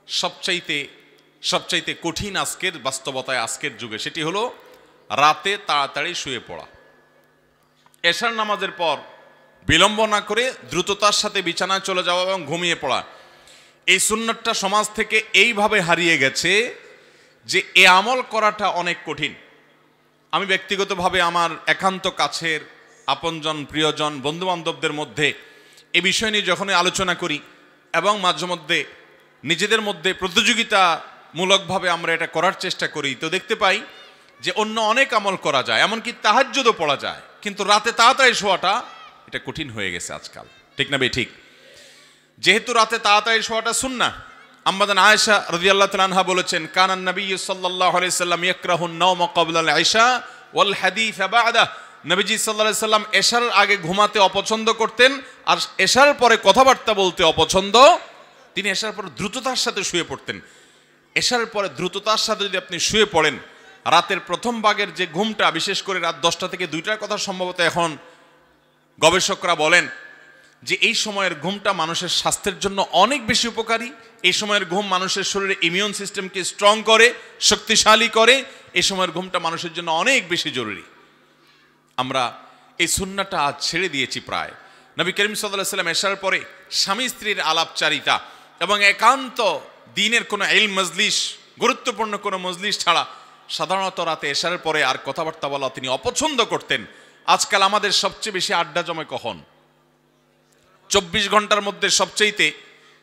সবচাইতে কঠিন আজকের বাস্তবতায়, আজকের যুগে, সেটি হলো রাতে তাড়াতাড়ি শুয়ে পড়া। এশার নামাজের পর বিলম্ব না করে দ্রুততার সাথে বিছানায় চলে যাওয়া এবং ঘুমিয়ে পড়া, এই সুন্নতটা সমাজ থেকে এইভাবে হারিয়ে গেছে যে এ আমল করাটা অনেক কঠিন। আমি ব্যক্তিগতভাবে আমার একান্ত কাছের আপনজন, প্রিয়জন, বন্ধুবান্ধবদের মধ্যে এ বিষয় নিয়ে যখনই আলোচনা করি এবং মাঝে মধ্যে নিজেদের মধ্যে প্রতিযোগিতামূলকভাবে আমরা এটা করার চেষ্টা করি, তো দেখতে পাই যে অন্য অনেক আমল করা যায়, এমনকি তাহাজ্জুদও পড়া যায়, কিন্তু রাতে তাড়াতাড়ি শোয়াটা এটা কঠিন হয়ে গেছে আজকাল। ঠিক না ভাই? ঠিক। যেহেতু রাতে তাড়াতাড়ি শোয়াটা সুন্নাহ, আম্মাজান আয়েশা রাদিয়াল্লাহু তাআলা আনহা বলেছেন, কানান নবী সাল্লাল্লাহু আলাইহি সাল্লাম ইয়াকরাহুন নাওমা ক্বাবলা আল ইশা ওয়াল হাদিস বা'দা। নবীজি সাল্লাল্লাহু আলাইহি সাল্লাম এশার আগে ঘুমাতে অপছন্দ করতেন, আর এশার পরে কথাবার্তা বলতে অপছন্দ। তিনি এশার পরে দ্রুততার সাথে শুয়ে পড়তেন। এশার পরে দ্রুততার সাথে যদি আপনি শুয়ে পড়েন, রাতের প্রথম ভাগের যে ঘুমটা, বিশেষ করে রাত 10টা থেকে 2টার কথা সম্ভবত এখন গবেষকরা বলেন যে এই সময়ের ঘুমটা মানুষের স্বাস্থ্যের জন্য অনেক বেশি উপকারী। এই সময়ের ঘুম মানুষের শরীরে ইমিউন সিস্টেমকে স্ট্রং করে, শক্তিশালী করে। এই সময়ের ঘুমটা মানুষের জন্য অনেক বেশি জরুরি। আমরা এই সুন্নাহটা আজ ছেড়ে দিয়েছি প্রায়। নবী করিম সাল্লাল্লাহু আলাইহি ওয়াসাল্লাম এশার পরে স্বামী স্ত্রীর আলাপচারিতা এবং একান্ত দ্বীনের কোনো ইলম মজলিস, গুরুত্বপূর্ণ কোনো মজলিস ছাড়া সাধারণত রাতে এশার পরে আর কথাবার্তা বলা তিনি অপছন্দ করতেন। আজকাল আমাদের সবচেয়ে বেশি আড্ডা জমে কখন? 24 ঘন্টার মধ্যে সবচেয়েতে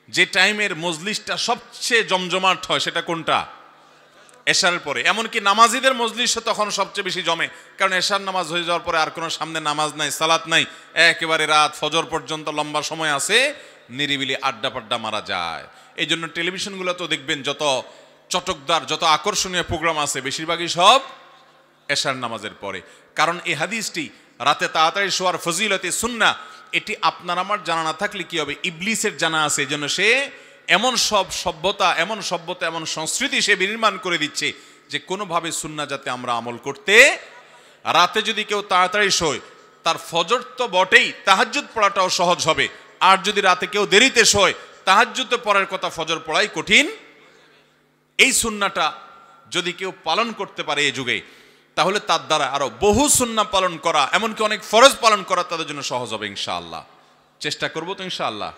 যে টাইমের মজলিসটা সবচেয়ে জমজমাট হয় সেটা কোনটা? এশার পরে। এমনকি নামাজিদের মজলিসও তখন সবচেয়ে বেশি জমে, কারণ এশার নামাজ হয়ে যাওয়ার পরে আর কোনো সামনে নামাজ নাই, সালাত নাই, একেবারে রাত ফজর পর্যন্ত লম্বা সময় আছে, নিরিবিলি আড্ডা পাড্ডা মারা যায়। এই জন্য টেলিভিশনগুলো তো দেখবেন যত চটকদার, যত আকর্ষণীয় প্রোগ্রাম আছে, বেশিরভাগই সব এশার নামাজের পরে। কারণ এই হাদিসটি রাতে তাড়াতাড়ি শোয়ার ফজিলতে সুন্নাহ, এটি আপনার আমার জানা না থাকলে কি হবে? ইবলিসের জানা আছে। এই জন্য সে এমন সভ্যতা, এমন সংস্কৃতি সে বিনির্মাণ করে দিচ্ছে যে কোনোভাবে সুন্নাহ যাতে আমরা আমল করতে, রাতে যদি কেউ তাড়াতাড়ি শোয় তার ফজর তো বটেই, তাহাজ্জুদ পড়াটাও সহজ হবে। আর যদি রাতে কেউ দেরিতে শোয়, তাহাজ্জুদ পড়ার কথা, ফজর পড়াই কঠিন। এই সুন্নাহটা যদি কেউ পালন করতে পারে এই যুগে, তাহলে তার দ্বারা আরো বহু সুন্নাহ পালন করা, এমনকি অনেক ফরজ পালন করা তাদের জন্য সহজ হবে ইনশাআল্লাহ। চেষ্টা করবো তো ইনশাআল্লাহ।